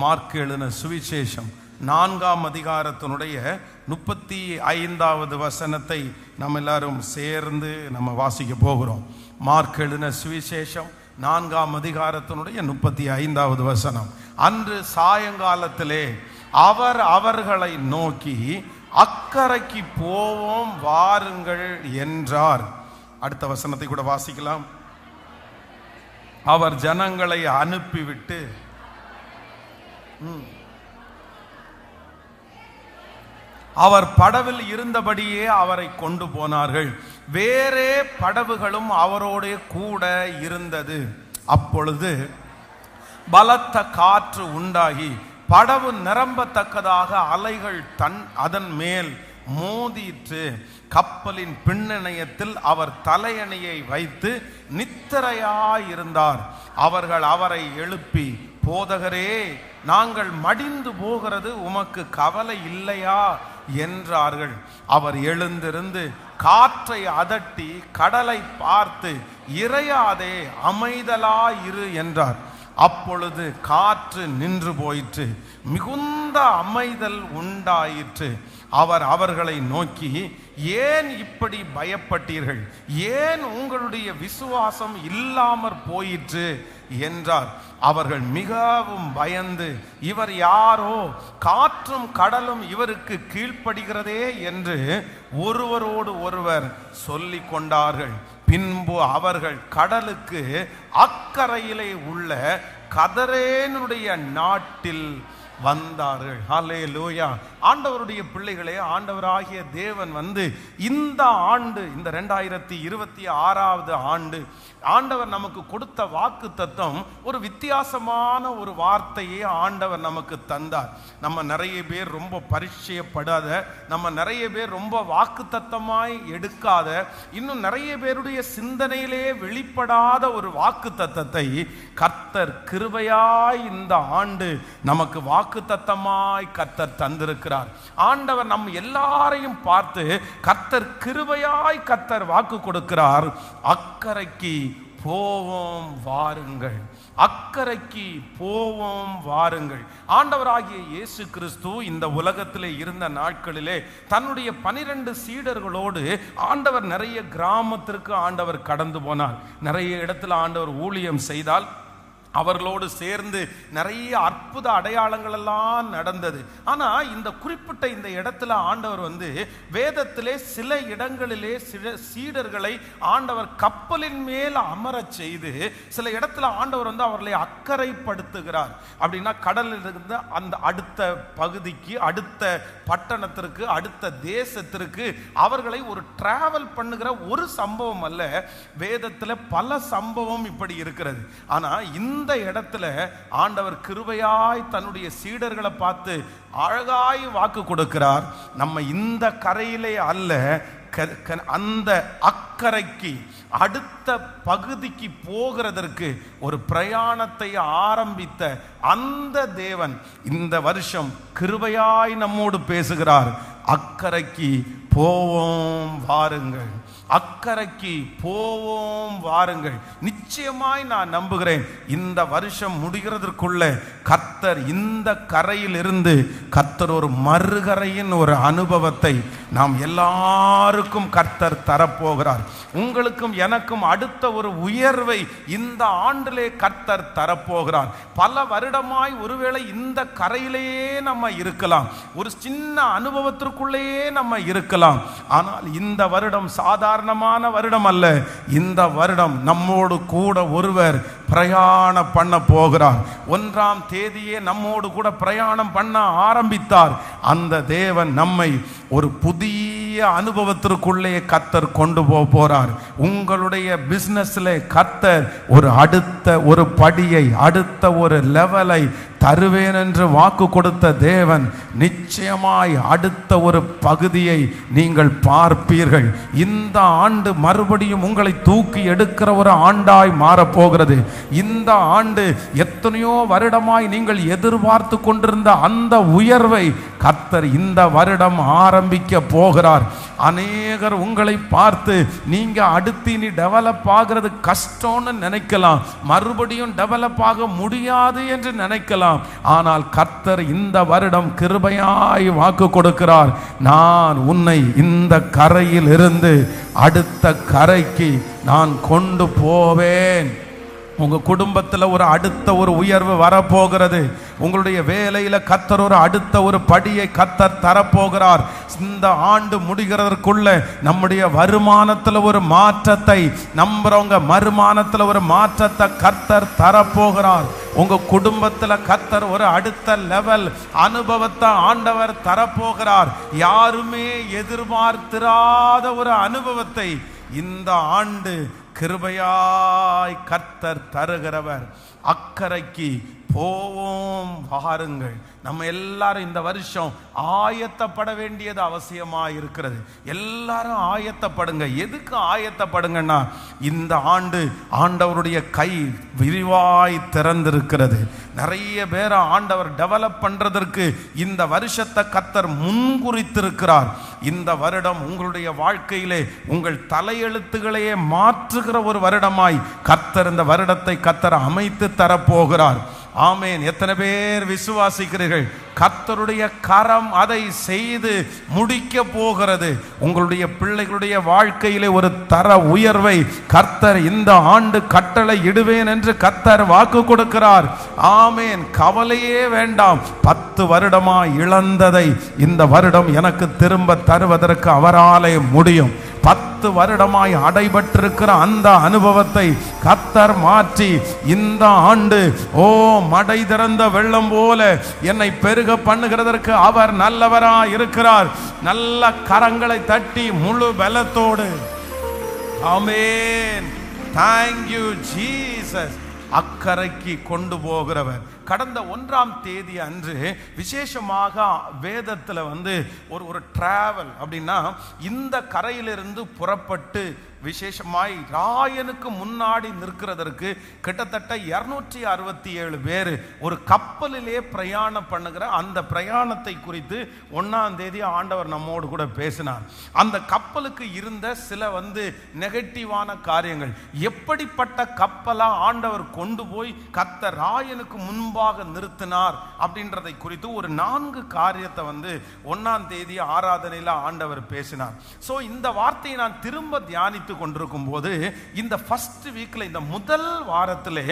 Mark எழுதின சுவிசேஷம் 4ஆம் அதிகாரத்தினுடைய 35வது வசனத்தை நம்ம எல்லாரும் சேர்ந்து நம்ம வாசிக்க போகிறோம். மார்க் எழுதின சுவிசேஷம் 4ஆம் அதிகாரத்தினுடைய 35வது வசனம். அன்று சாயங்காலத்திலே அவர் அவர்களை நோக்கி, அக்கரைக்கு போவோம் வாருங்கள் என்றார். அடுத்த வசனத்தை கூட வாசிக்கலாம். அவர் ஜனங்களை அனுப்பிவிட்டு அவர் படவில் இருந்தபடியே அவரை கொண்டு போனார்கள். வேறே படவுகளும் அவரோட கூட இருந்தது. அப்பொழுது பலத்த காற்று உண்டாகி படவு நிரம்பத்தக்கதாக அலைகள் அதன் மேல் மோதிற்று. கப்பலின் பின்னணையத்தில் அவர் தலையணையை வைத்து நித்திரையாயிருந்தார். அவர்கள் அவரை எழுப்பி, போதகரே, நாங்கள் மடிந்து போகிறது உமக்கு கவலை இல்லையா என்றார்கள். அவர் எழுந்திருந்து காற்றை அதட்டி கடலை பார்த்து, இறையாதே, அமைதலாயிரு என்றார். அப்பொழுது காற்று நின்று போயிற்று, மிகுந்த அமைதல் உண்டாயிற்று. அவர் அவர்களை நோக்கி, ஏன் இப்படி பயப்பட்டீர்கள்? ஏன் உங்களுடைய விசுவாசம் இல்லாமற் போயிற்று என்றார். அவர்கள் மிகவும் பயந்து, இவர் யாரோ, காற்றும் கடலும் இவருக்கு கீழ்ப்படுகிறதே என்று ஒருவரோடு ஒருவர் சொல்லிக் கொண்டார்கள். பின்பு அவர்கள் கடலுக்கு அக்கரையிலே உள்ள கதரேனுடைய நாட்டில் வந்தார்கள். ஹல்லேலூயா. ஆண்டவருடைய பிள்ளைகளே, ஆண்டவராகிய தேவன் இந்த ஆண்டு, இந்த 2026வது ஆண்டு ஆண்டவர் நமக்கு கொடுத்த வாக்கு தத்தம் ஒரு வித்தியாசமான ஒரு வார்த்தையை ஆண்டவர் நமக்கு தந்தார். நம்ம நிறைய பேர் ரொம்ப பரிச்சயப்படாத, நம்ம நிறைய பேர் ரொம்ப வாக்கு தத்தமாய் எடுக்காத, இன்னும் நிறைய பேருடைய சிந்தனையிலே வெளிப்படாத ஒரு வாக்கு தத்தத்தை கர்த்தர் கிருபையாய் இந்த ஆண்டு நமக்கு வாக்கு தத்தமாய் கர்த்தர் தந்திருக்கிறார். ஆண்டவர் நம் எல்லாரையும் பார்த்து கர்த்தர் கிருபையாய் கர்த்தர் வாக்கு கொடுக்கிறார். அக்கரைக்கு போவோம் வாருங்கள், அக்கரைக்கு போவோம் வாருங்கள். ஆண்டவராகிய இயேசு கிறிஸ்து இந்த உலகத்திலே இருந்த நாட்களிலே தன்னுடைய 12 சீடர்களோடு ஆண்டவர் நிறைய கிராமத்திற்கு ஆண்டவர் கடந்து போனார். நிறைய இடத்துல ஆண்டவர் ஊழியம் செய்தால் அவர்களோடு சேர்ந்து நிறைய அற்புத அடையாளங்கள் எல்லாம் நடந்தது. ஆனா இந்த குறிப்பிட்ட இந்த இடத்துல ஆண்டவர் வேதத்திலே சில இடங்களிலே சில சீடர்களை ஆண்டவர் கப்பலின் மேல் அமரச் செய்து சில இடத்துல ஆண்டவர் அவர்களை அக்கறைப்படுத்துகிறார். அப்படின்னா கடலில் இருந்து அந்த அடுத்த பகுதிக்கு, அடுத்த பட்டணத்திற்கு, அடுத்த தேசத்திற்கு அவர்களை ஒரு டிராவல் பண்ணுகிற ஒரு சம்பவம் அல்ல, வேதத்தில் பல சம்பவம் இப்படி இருக்கிறது. ஆனா இந்த இடத்துல ஆண்டவர் கிருபையாய் தன்னுடைய சீடர்களை பார்த்து அழகாய் வாக்கு கொடுக்கிறார். நம்ம இந்த கரையிலே அல்ல, அந்த அக்கரைக்கு அடுத்த பகுதிக்கு போகிறதற்கு ஒரு பிரயாணத்தை ஆரம்பித்த அந்த தேவன் இந்த வருஷம் கிருபையாய் நம்மோடு பேசுகிறார். அக்கரைக்கு போவோம் வாருங்கள், அக்கரைக்கு போவோம் வாருங்கள். நிச்சயமாய் நான் நம்புகிறேன், இந்த வருஷம் முடிகிறதற்குள்ள கர்த்தர் இந்த கரையில் இருந்து கர்த்தர் ஒரு மறுகரையின் ஒரு அனுபவத்தை நாம் எல்லாருக்கும் கர்த்தர் தரப்போகிறார். உங்களுக்கும் எனக்கும் அடுத்த ஒரு உயர்வை இந்த ஆண்டிலே கர்த்தர் தரப்போகிறார். பல வருடமாய் ஒருவேளை இந்த கரையிலேயே நம்ம இருக்கலாம், ஒரு சின்ன அனுபவத்திற்குள்ளேயே நம்ம இருக்கலாம். ஆனால் இந்த வருடம் சாதாரணமான வருடம் அல்ல. இந்த வருடம் நம்மோடு கூட ஒருவர் பிரயாணம் பண்ண போகிறார். 1ஆம் தேதியே நம்மோடு கூட பிரயாணம் பண்ண ஆரம்பித்தார். அந்த தேவன் நம்மை ஒரு புதிய அனுபவத்திற்குள்ளே கர்த்தர் கொண்டு போறார். உங்களுடைய பிசினஸ்ல கர்த்தர் ஒரு அடுத்த ஒரு படியை, அடுத்த ஒரு லெவலை தருவேன் என்று வாக்கு கொடுத்த தேவன் நிச்சயமாய் அடுத்த ஒரு பகுதியை நீங்கள் பார்ப்பீர்கள். இந்த ஆண்டு மறுபடியும் உங்களை தூக்கி எடுக்கிற ஒரு ஆண்டாய் மாறப்போகிறது. இந்த ஆண்டு எத்தனையோ வருடமாய் நீங்கள் எதிர்பார்த்து கொண்டிருந்த அந்த உயர்வை கர்த்தர் இந்த வருடம் ஆரம்பிக்க போகிறார். அநேகர் உங்களை பார்த்து நீங்க அடுத்து இனி டெவலப் ஆகிறது கஷ்டம்னு நினைக்கலாம், மறுபடியும் டெவலப் ஆக முடியாது என்று நினைக்கலாம். ஆனால் கர்த்தர் இந்த வருடம் கிருபையாய் வாக்கு கொடுக்கிறார், நான் உன்னை இந்த கரையில் இருந்து அடுத்த கரைக்கு நான் கொண்டு போவேன். உங்க குடும்பத்தில் ஒரு அடுத்த ஒரு உயர்வு வரப்போகிறது. உங்களுடைய வேலையில கர்த்தர் ஒரு அடுத்த ஒரு படியை கர்த்தர் தரப்போகிறார். இந்த ஆண்டு முடிகிறதற்குள்ள நம்முடைய வருமானத்தில் ஒரு மாற்றத்தை நம்புறவங்க வருமானத்தில் ஒரு மாற்றத்தை கர்த்தர் தரப்போகிறார். உங்க குடும்பத்தில் கர்த்தர் ஒரு அடுத்த லெவல் அனுபவத்தை ஆண்டவர் தரப்போகிறார். யாருமே எதிர்பார்த்திராத ஒரு அனுபவத்தை இந்த ஆண்டு கிருபையாய் கர்த்தர் தருகிறவர். அக்கறைக்கு போவோம் வாருங்கள். நம்ம எல்லாரும் இந்த வருஷம் ஆயத்தப்பட வேண்டியது அவசியமாக இருக்கிறது. எல்லாரும் ஆயத்தப்படுங்க. எதுக்கு ஆயத்தப்படுங்கன்னா, இந்த ஆண்டு ஆண்டவருடைய கை விரிவாய் திறந்திருக்கிறது. நிறைய பேரை ஆண்டவர் டெவலப் பண்றதற்கு இந்த வருஷத்தை கர்த்தர் முன்குறித்திருக்கிறார். இந்த வருடம் உங்களுடைய வாழ்க்கையிலே உங்கள் தலையெழுத்துகளையே மாற்றுகிற ஒரு வருடமாய் கர்த்தர் இந்த வருடத்தை கர்த்தர் அமைத்து தரப்போகிறார். ஆமேன். எத்தனை பேர் விசுவாசிக்கிறீர்கள்? கர்த்தருடைய கரம் அதை செய்து முடிக்க போகிறது. உங்களுடைய பிள்ளைகளுடைய வாழ்க்கையிலே ஒரு தர உயர்வை கர்த்தர் இந்த ஆண்டு கட்டளை இடுவேன் என்று கர்த்தர் வாக்கு கொடுக்கிறார். ஆமேன். கவலையே வேண்டாம். 10 வருடமா இழந்ததை இந்த வருடம் எனக்கு திரும்ப தருவதற்கு அவராலே முடியும். 10 வருடமாய் அடைபட்டிருக்கிற அந்த அனுபவத்தை கர்த்தர் மாற்றி இந்த ஆண்டு மடை திறந்த வெள்ளம் போல என்னை பெருக பண்ணுகிறதற்கு அவர் நல்லவராய் இருக்கிறார். நல்ல கரங்களை தட்டி முழு பலத்தோடு ஆமென். Thank you Jesus. அக்கறைக்கு கொண்டு போகிறவர். கடந்த 1ஆம் தேதி அன்று விசேஷமாக வேதத்தில் ஒரு டிராவல் அப்படின்னா, இந்த கரையிலிருந்து புறப்பட்டு விசேஷமாய் ராயனுக்கு முன்னாடி நிற்கிறதற்கு கிட்டத்தட்ட 267 பேர் ஒரு கப்பலிலே பிரயாணம் பண்ணுகிற அந்த பிரயாணத்தை குறித்து 1ஆம் தேதி ஆண்டவர் நம்மோடு கூட பேசினார். அந்த கப்பலுக்கு இருந்த சில நெகட்டிவான காரியங்கள், எப்படிப்பட்ட கப்பலா ஆண்டவர் கொண்டு போய் கர்த்தர் ராயனுக்கு முன்பாக நிறுத்தினார் அப்படின்றதை குறித்து ஒரு 4 காரியத்தை 1ஆம் தேதி ஆராதனையில் ஆண்டவர் பேசினார். ஸோ இந்த வார்த்தையை நான் திரும்ப தியானித்து கொண்டிருக்கும் போது இந்த ஃபர்ஸ்ட் வீக்ல, இந்த முதல் வாரத்திலே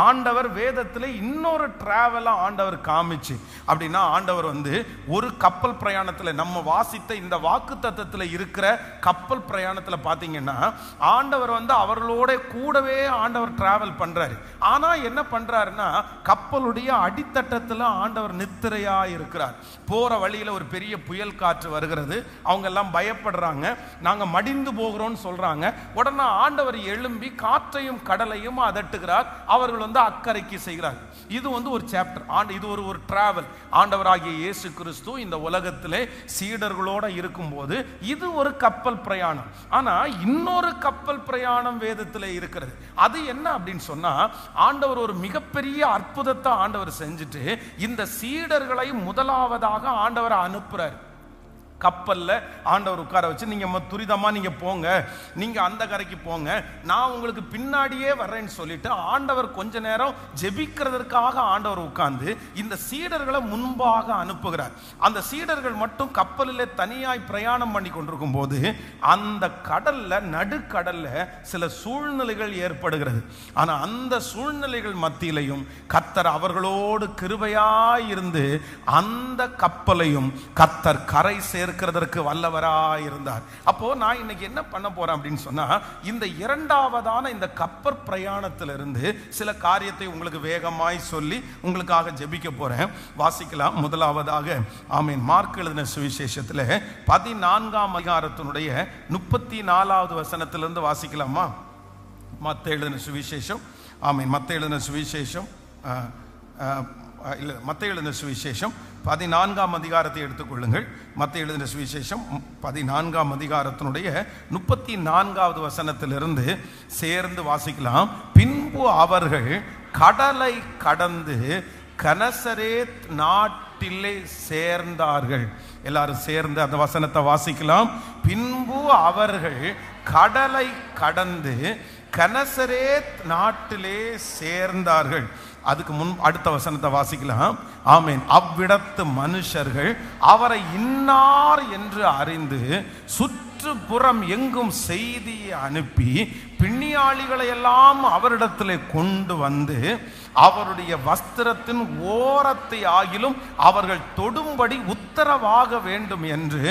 ஆண்டவர் வேதத்திலே இன்னொரு டிராவலா ஆண்டவர் காமிச்சு, அப்படின்னா ஆண்டவர் ஒரு கப்பல் பிரயாணத்தில் நம்ம வாசித்த இந்த வாக்குத்தத்தத்தில் இருக்கிற கப்பல் பிரயாணத்தில் பார்த்தீங்கன்னா ஆண்டவர் அவர்களோட கூடவே ஆண்டவர் டிராவல் பண்றாரு. ஆனா என்ன பண்றாருன்னா, கப்பலுடைய அடித்தட்டத்தில் ஆண்டவர் நித்திரையா இருக்கிறார். போற வழியில ஒரு பெரிய புயல் காற்று வருகிறது. அவங்க எல்லாம் பயப்படுறாங்க, நாங்க மடிந்து போகிறோம்னு சொல்றாங்க. உடனே ஆண்டவர் எழும்பி காற்றையும் கடலையும் அதட்டுகிறார். அவர்கள் அக்கறைக்கு செய்கிறார். இது ஒரு சாப்டர். இது ஒரு டிராவல். ஆண்டவராகிய இயேசு கிறிஸ்து இந்த உலகத்திலே சீடர்களோட இருக்கும்போது இது ஒரு கப்பல் பிரயாணம். ஆனா இன்னொரு கப்பல் பிரயாணம் வேதத்திலே இருக்கிறது. அது என்ன அப்படின்னு சொன்னா, ஆண்டவர் ஒரு மிகப்பெரிய அற்புதத்தை ஆண்டவர் செஞ்சுட்டு இந்த சீடர்களை முதலாவதாக ஆண்டவர் அனுப்புறார். கப்பல்ல ஆண்டவர் உட்கார வச்சு, நீங்க துரிதமா நீங்க போங்க, நீங்க அந்த கரைக்கு போங்க, நான் உங்களுக்கு பின்னாடியே வர்றேன்னு சொல்லிட்டு ஆண்டவர் கொஞ்ச நேரம் ஜெபிக்கிறதற்காக ஆண்டவர் உட்கார்ந்து இந்த சீடர்களை முன்பாக அனுப்புகிறார். அந்த சீடர்கள் மட்டும் கப்பலில் தனியாய் பிரயாணம் பண்ணி கொண்டிருக்கும் போது அந்த கடல்ல, நடுக்கடல்ல சில சூழ்நிலைகள் ஏற்படுகிறது. ஆனா அந்த சூழ்நிலைகள் மத்தியிலையும் கர்த்தர் அவர்களோடு கிருபையாய் இருந்து அந்த கப்பலையும் கர்த்தர் கரை இருக்கிறதற்கு வல்லவராய் இருந்தார். அப்போ நான் இன்னைக்கு என்ன பண்ண போறேன் அப்படின்னு சொன்னா, இந்த இரண்டாவதான இந்த கப்பல் பிரயாணத்திலிருந்து சில காரியத்தை உங்களுக்கு வேகமாய் சொல்லி உங்களுக்காக ஜெபிக்க போறேன். வாசிக்கலாம். முதலாவதாக ஆமென், மார்க் எழுதின சுவிசேஷத்தில் 14ஆம் அதிகாரத்தினுடைய 34வது வசனத்திலிருந்து வாசிக்கலாமா? மத்தேயு எழுதின சுவிசேஷம், ஆமென், மத்தேயு எழுதின சுவிசேஷம் மத்தேயு எழுதின சுவிசேஷம் 14ஆம் அதிகாரத்தை எடுத்துக்கொள்ளுங்கள். மத்தேயு எழுதின சுவிசேஷம் 14ஆம் அதிகாரத்தினுடைய 34வது வசனத்திலிருந்து சேர்ந்து வாசிக்கலாம். பின்பு அவர்கள் கடலை கடந்து கனசரேத் நாட்டிலே சேர்ந்தார்கள். எல்லாரும் சேர்ந்து அந்த வசனத்தை வாசிக்கலாம். பின்பு அவர்கள் கடலை கடந்து கனசரேத் நாட்டிலே சேர்ந்தார்கள். அதுக்கு முன் அடுத்த வசனத்தை வாசிக்கலாம். ஆமென். அவ்விடத்து மனுஷர்கள் அவரை இன்னார் என்று அறிந்து சுற்றுப்புறம் எங்கும் செய்தியை அனுப்பி பிணியாளிகளை எல்லாம் அவரிடத்திலே கொண்டு வந்து அவருடைய வஸ்திரத்தின் ஓரத்தை ஆகிலும் அவர்கள் தொடும்படி உத்தரவாக வேண்டும் என்று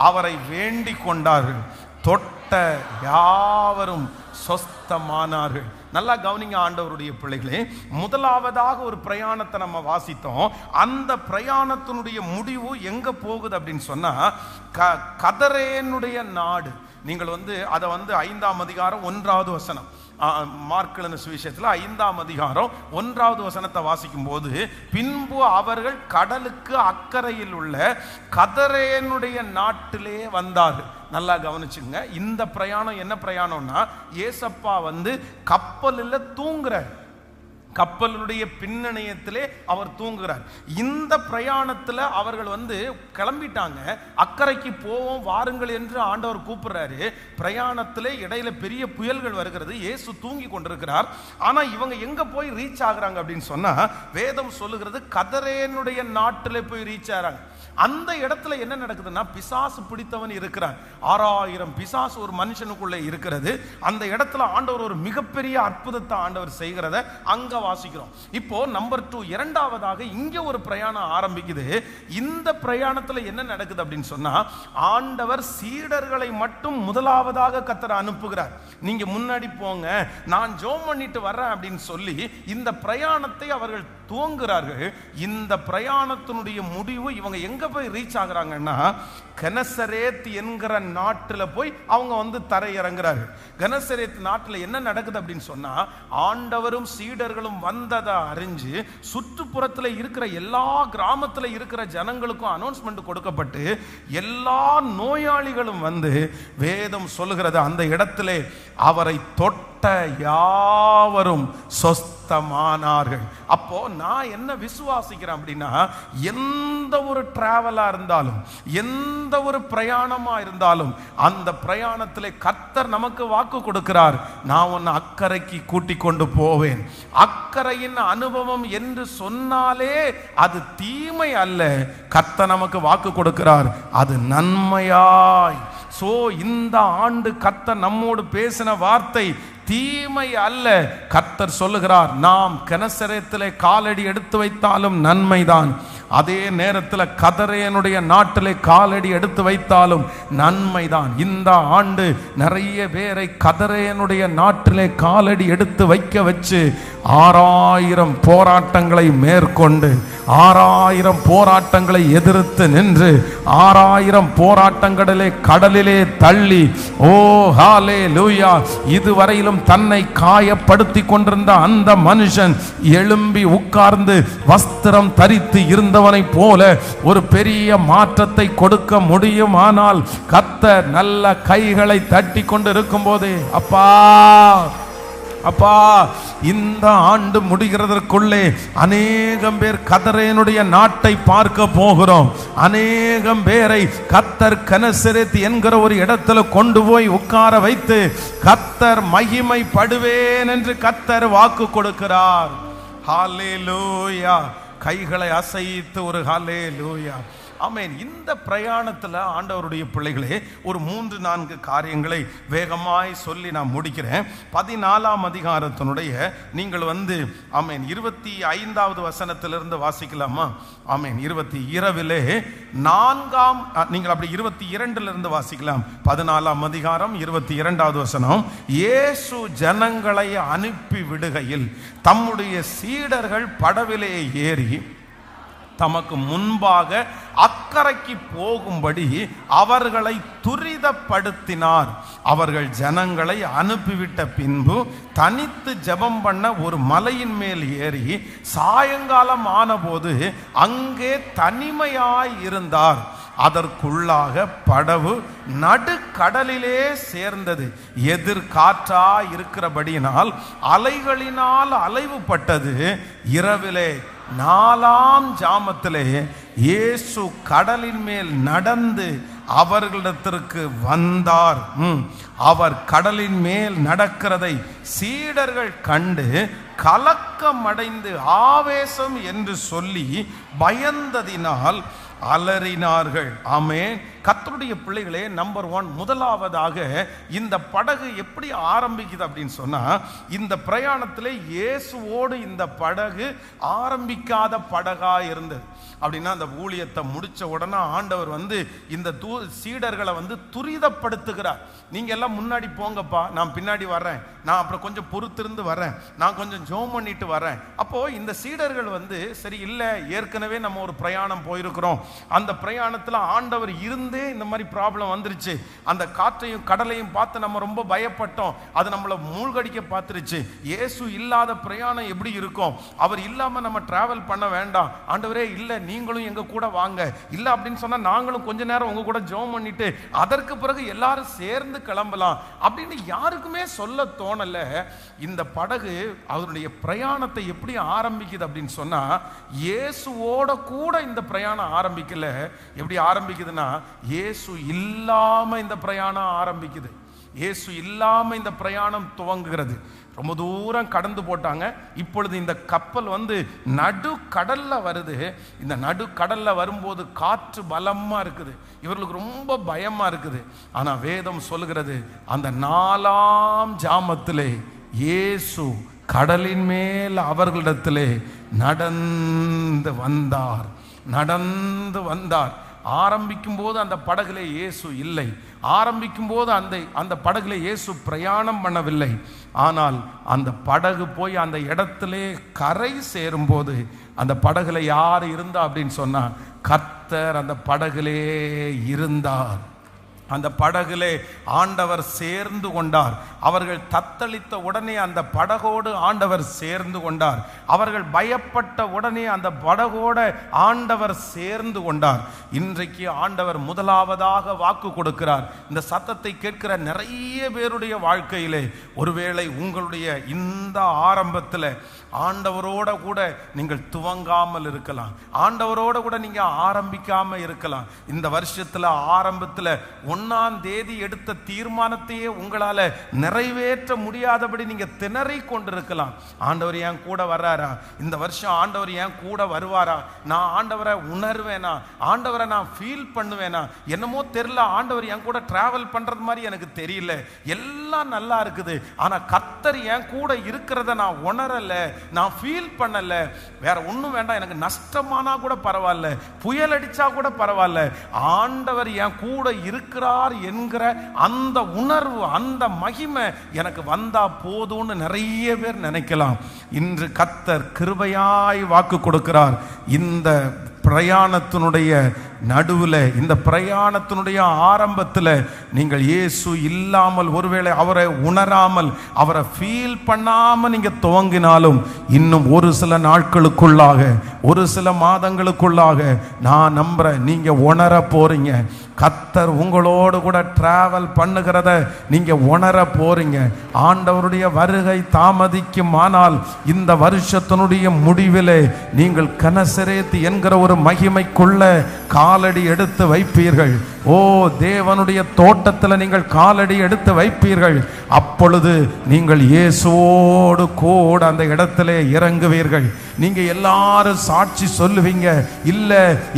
அவரை வேண்டிக் கொண்டார்கள். தொட்ட யாவரும் சொஸ்தமானார்கள். நல்லா கவனிங்க ஆண்டவருடைய பிள்ளைகளே, முதலாவதாக ஒரு பிரயாணத்தை நம்ம வாசித்தோம். அந்த பிரயாணத்தினுடைய முடிவு எங்க போகுது அப்படின்னு சொன்னா கதரேனுடைய நாடு. நீங்கள் அதை 5ஆம் அதிகாரம் 1வது வசனம், மார்க் சுவிசேஷத்தில் 5ஆம் அதிகாரம் 1வது வசனத்தை வாசிக்கும் போது, பின்பு அவர்கள் கடலுக்கு அக்கறையில் உள்ள கதரேனுடைய நாட்டிலே வந்தார்கள். நல்லா கவனிச்சுங்க. இந்த பிரயாணம் என்ன பிரயாணம்னா, ஏசப்பா கப்பலில் தூங்குறார். கப்பலுடைய பின்னணியத்திலே அவர் தூங்குகிறார். இந்த பிரயாணத்தில் அவர்கள் கிளம்பிட்டாங்க. அக்கறைக்கு போவோம் வாருங்கள் என்று ஆண்டவர் கூப்பிடுறாரு. பிரயாணத்திலே இடையில பெரிய புயல்கள் வருகிறது. இயேசு தூங்கி கொண்டிருக்கிறார். ஆனா இவங்க எங்க போய் ரீச் ஆகுறாங்க அப்படின்னு சொன்னா, வேதம் சொல்லுகிறது கதரேனுடைய நாட்டிலே போய் ரீச் ஆகிறாங்க. அந்த இடத்துல என்ன நடக்குதுன்னா, பிசாசு பிடித்தவன் இருக்கிறான். 6000 பிசாசு ஒரு மனுஷனுக்குள்ளே இருக்கிறது. அந்த இடத்துல ஆண்டவர் ஒரு மிகப்பெரிய அற்புதத்தை ஆண்டவர் செய்கிறத அங்க வாசிக்கிறோம். இப்போ நம்பர் 2, இரண்டாவதாக இங்க ஒரு பிரயாணம் ஆரம்பிக்குது. இந்த பிரயாணத்துல என்ன நடக்குது அப்படின்னு சொன்னா, ஆண்டவர் சீடர்களை மட்டும் முதலாவதாக கர்த்தர் அனுப்புகிறார். நீங்க முன்னாடி போங்க, நான் ஜெபம் பண்ணிட்டு வர்றேன் அப்படின்னு சொல்லி இந்த பிரயாணத்தை அவர்கள் துவங்குகிறார்கள். இந்த பிரயாணத்தினுடைய முடிவு இவங்க எங்க போய் ரீச் ஆகுறாங்கன்னா, கனசரேத் என்கிற நாட்டில் போய் அவங்க தரையிறங்குறார்கள். கனசரேத் நாட்டில் என்ன நடக்குது அப்படின்னு சொன்னா, ஆண்டவரும் சீடர்களும் வந்ததை அறிஞ்சு சுற்றுப்புறத்தில் இருக்கிற எல்லா கிராமத்தில் இருக்கிற ஜனங்களுக்கும் அனௌன்ஸ்மெண்ட் கொடுக்கப்பட்டு எல்லா நோயாளிகளும் வேதம் சொல்லுகிறது அந்த இடத்திலே அவரை தொட்ட யாவரும் சொஸ்தமானார்கள். அப்போ நான் என்ன விசுவாசிக்கிறேன் அப்படின்னா, எந்த ஒரு டிராவலா இருந்தாலும், எந்த ஒரு பிரயாணமா இருந்தாலும், அந்த பிரயாணத்திலே கர்த்தர் நமக்கு வாக்கு கொடுக்கிறார், நான் உன்னை அக்கறைக்கு கூட்டிக் கொண்டு போவேன். அக்கறையின் அனுபவம் என்று சொன்னாலே அது தீமை அல்ல. கர்த்தர் நமக்கு வாக்கு கொடுக்கிறார், அது நன்மையாய். சோ இந்த ஆண்டு கர்த்தர் நம்மோடு பேசின வார்த்தை தீமை அல்ல. கர்த்தர் சொல்லுகிறார், நாம் கனசரேத்திலே காலடி எடுத்து வைத்தாலும் நன்மைதான். அதே நேரத்தில் கதரேனுடைய நாட்டிலே காலடி எடுத்து வைத்தாலும் நன்மைதான். இந்த ஆண்டு நிறைய பேரை கதரேனுடைய நாட்டிலே காலடி எடுத்து வைக்க வச்சு 6000 போராட்டங்களை மேற்கொண்டு 6000 போராட்டங்களை எதிர்த்து நின்று 6000 போராட்டங்களிலே கடலிலே தள்ளி, ஓ ஹல்லேலூயா, இதுவரையிலும் தன்னை காயப்படுத்தி கொண்டிருந்த அந்த மனுஷன் எழும்பி உட்கார்ந்து வஸ்திரம் தரித்து இருந்தவனை போல ஒரு பெரிய மாற்றத்தை கொடுக்க முடியுமானால், கர்த்தர் நல்ல கைகளை தட்டி கொண்டு இருக்கும் போது, அப்பா அப்பா, இந்த ஆண்டு முடிகிறதற்குள்ளே அநேகம் பேர் கதரேனுடைய நாட்டை பார்க்க போகிறோம். அநேகம் பேரை கர்த்தர் கனசரேத் என்கிற ஒரு இடத்துல கொண்டு போய் உட்கார வைத்து கர்த்தர் மகிமைப்படுவேன் என்று கர்த்தர் வாக்கு கொடுக்கிறார். ஹல்லேலூயா. கைகளை அசைத்து ஒரு ஹல்லேலூயா. ஆமென். இந்த பிரயாணத்தில் ஆண்டவருடைய பிள்ளைகளே, ஒரு 3-4 காரியங்களை வேகமாய் சொல்லி நான் முடிக்கிறேன். 14ஆம் அதிகாரத்தினுடைய நீங்கள் ஆமென் 25வது வசனத்திலிருந்து வாசிக்கலாமா? ஆமென். இரவிலே 4ஆம், நீங்கள் அப்படி 22லிருந்து வாசிக்கலாம். 14ஆம் அதிகாரம் 22வது வசனம். இயேசு ஜனங்களை அனுப்பி விடுகையில் தம்முடைய சீடர்கள் படவிலே ஏறி தமக்கு முன்பாக அக்கறைக்கு போகும்படி அவர்களை துரிதப்படுத்தினார். அவர்கள் ஜனங்களை அனுப்பிவிட்ட பின்பு தனித்து ஜெபம் பண்ண ஒரு மலையின் மேல் ஏறி சாயங்காலம் ஆனபோது அங்கே தனிமையாய் இருந்தார். அதற்குள்ளாக படவு நடுக்கடலிலே சேர்ந்தது. எதிர்காற்றா இருக்கிறபடியினால் அலைகளினால் அலைவுபட்டது. இரவிலே 4ஆம் ஜாமத்திலே இயேசு கடலின் மேல் நடந்து அவர்களிடத்திற்கு வந்தார். அவர் கடலின் மேல் நடக்கிறதை சீடர்கள் கண்டு கலக்கமடைந்து ஆவேசம் என்று சொல்லி பயந்ததினால் அலறினார்கள். ஆமென். கர்த்தருடைய பிள்ளைகளே, நம்பர் 1, முதலாவதாக இந்த படகு எப்படி ஆரம்பிக்குது அப்படின்னு சொன்னா, இந்த பிரயாணத்தில் இயேசுவோடு இந்த படகு ஆரம்பிக்காத படகா இருந்தது. அப்படின்னா அந்த ஊழியத்தை முடிச்ச உடனே ஆண்டவர் இந்த சீடர்களை துரிதப்படுத்துகிறார். நீங்க எல்லாம் முன்னாடி போங்கப்பா, நான் பின்னாடி வர்றேன், நான் அப்புறம் கொஞ்சம் பொறுத்திருந்து வரேன், நான் கொஞ்சம் ஜெபம் பண்ணிட்டு வரேன். அப்போ இந்த சீடர்கள் சரி இல்லை, ஏற்கனவே நம்ம ஒரு பிரயாணம் போயிருக்கிறோம், அந்த பிரயாணத்தில் ஆண்டவர் இருந்தே இந்த மாதிரி ப்ராப்ளம் வந்துருச்சு, அந்த காற்றையும் கடலையும் பார்த்து நம்ம ரொம்ப பயப்பட்டோம், அது நம்மளை மூழ்கடிக்க பார்த்துருச்சு. இயேசு இல்லாத பிரயாணம் எப்படி இருக்கும்? அவர் இல்லாம நம்ம டிராவல் பண்ண வேண்டாம். ஆண்டவரே இல்லை, நீங்களும் எங்க கூட வாங்க, இல்லை அப்படின்னு சொன்னா நாங்களும் கொஞ்ச நேரம் உங்க கூட ஜெபம் பண்ணிட்டு அதற்கு பிறகு எல்லாரும் சேர்ந்து கிளம்பலாம் அப்படின்னு யாருக்குமே சொல்ல தோணல. இந்த படகு அவருடைய பிரயாணத்தை எப்படி ஆரம்பிக்குது அப்படின்னு சொன்னா, இயேசுவோட கூட இந்த பிரயாணம் ஆரம்பிக்கல. எப்படி ஆரம்பிக்குதுன்னா, இயேசு இல்லாம இந்த பிரயாணம் ஆரம்பிக்குது. இயேசு இல்லாம இந்த பிரயாணம் துவங்குகிறது. ரொம்ப தூரம் கடந்து போட்டாங்க. இப்பொழுது இந்த கப்பல் நடு கடல்ல வருது. இந்த நடு கடல்ல வரும்போது காற்று பலமா இருக்குது, இவர்களுக்கு ரொம்ப பயமா இருக்குது. ஆனா வேதம் சொல்லுகிறது, அந்த 4ஆம் ஜாமத்திலே இயேசு கடலின் மேல் அவர்களிடத்திலே நடந்து வந்தார். ஆரம்பிக்கும் போது அந்த படகுல இயேசு இல்லை. ஆரம்பிக்கும் போது அந்த படகுல இயேசு பிரயாணம் பண்ணவில்லை. ஆனால் அந்த படகு போய் அந்த இடத்திலே கரை சேரும் போது அந்த படகுல யார் இருந்தா அப்படின்னு சொன்னா, கர்த்தர் அந்த படகுலே இருந்தார். அந்த படகுலே ஆண்டவர் சேர்ந்து கொண்டார். அவர்கள் தத்தளித்த உடனே அந்த படகோடு ஆண்டவர் சேர்ந்து கொண்டார். அவர்கள் பயப்பட்ட உடனே அந்த படகோடு ஆண்டவர் சேர்ந்து கொண்டார். இன்றைக்கு ஆண்டவர் முதலாவதாக வாக்கு கொடுக்கிறார். இந்த சத்தத்தை கேட்கிற நிறைய பேருடைய வாழ்க்கையிலே ஒருவேளை உங்களுடைய இந்த ஆரம்பத்தில் ஆண்டவரோட கூட நீங்கள் துவங்காமல் இருக்கலாம், ஆண்டவரோட கூட நீங்க ஆரம்பிக்காம இருக்கலாம். இந்த வருஷத்துல ஆரம்பத்தில் 1ஆம் தேதி எடுத்த தீர்மானத்தையே உங்களால நிறைவேற்ற முடியாதபடி நீங்க திணறி கொண்டிருக்கலாம். ஆண்டவர் என் கூட வர்றாரா? இந்த வருஷம் ஆண்டவர் என் கூட வருவாரா? நான் ஆண்டவரை உணர்வேனா? ஆண்டவரை நான் ஃபீல் பண்ணுவேனா? என்னமோ தெரியல, ஆண்டவர் என் கூட டிராவல் பண்றது மாதிரி எனக்கு தெரியல, எல்லாம் நல்லா இருக்குது, ஆனா கர்த்தர் என் கூட இருக்கிறத நான் உணரல, நான் ஃபீல் பண்ணல. வேற ஒண்ணும் வேண்டாம், எனக்கு நஷ்டமானா கூட பரவாயில்ல, புயல் அடிச்சா கூட பரவாயில்ல, ஆண்டவர் என் கூட இருக்கிறார் என்கிற அந்த உணர்வு, அந்த மகிமை எனக்கு வந்தா போதும்னு நிறைய பேர் நினைக்கலாம். இன்று கர்த்தர் கிருபையாய் வாக்கு கொடுக்கிறார். இந்த பிரயாணத்தினுடைய நடுவில், இந்த பிரயாணத்தினுடைய ஆரம்பத்தில் நீங்கள் இயேசு இல்லாமல், ஒருவேளை அவரை உணராமல், அவரை ஃபீல் பண்ணாமல் நீங்கள் துவங்கினாலும் இன்னும் ஒரு சில நாட்களுக்குள்ளாக, ஒரு சில மாதங்களுக்குள்ளாக நான் நம்புறேன் நீங்க உணர போறீங்க. கர்த்தர் உங்களோடு கூட டிராவல் பண்ணுகிறத நீங்க உணர போறீங்க. ஆண்டவருடைய வருகை தாமதிக்கும், ஆனால் இந்த வருஷத்தினுடைய முடிவிலே நீங்கள் கனசரேத் என்கிற ஒரு மகிமைக்குள்ள காலடி எடுத்து வைப்பீர்கள். ஓ, தேவனுடைய தோட்டத்தில் நீங்கள் காலடி எடுத்து வைப்பீர்கள். அப்பொழுது நீங்கள் இயேசுவோடு கூட அந்த இடத்திலே இறங்குவீர்கள். நீங்க எல்லாரும் சாட்சி சொல்லுவீங்க, இல்ல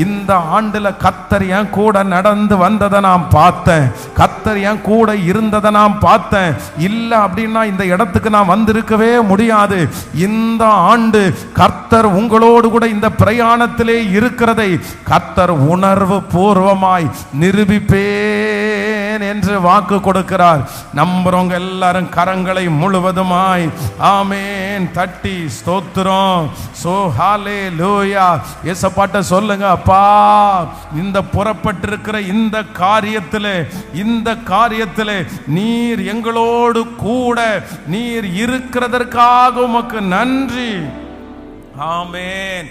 இந்த ஆண்டுல கர்த்தர் என் கூட நடந்து வந்ததை நான் பார்த்தேன், கர்த்தர் என் கூட இருந்ததை நான் பார்த்தேன், இல்ல அப்படின்னா இந்த இடத்துக்கு நான் வந்திருக்கவே முடியாது. இந்த ஆண்டு கர்த்தர் உங்களோடு கூட இந்த பிரயாணத்திலே இருக்கிறதை கர்த்தர் உணர்வு பூர்வமாய் நிரூபிப்பேன் என்று வாக்கு கொடுக்கிறார். நம்புறவங்க எல்லாரும் கரங்களை முழுவதுமாய் ஆமென் தட்டி ஸ்தோத்திரம். சோ ஹல்லேலூயா. இயேசுப்பாட்ட சொல்லுங்க, அப்பா இந்த புறப்பட்டிருக்கிற இந்த காரியத்திலே நீர் எங்களோடு கூட நீர் இருக்கிறதற்காக உமக்கு நன்றி. ஆமென்.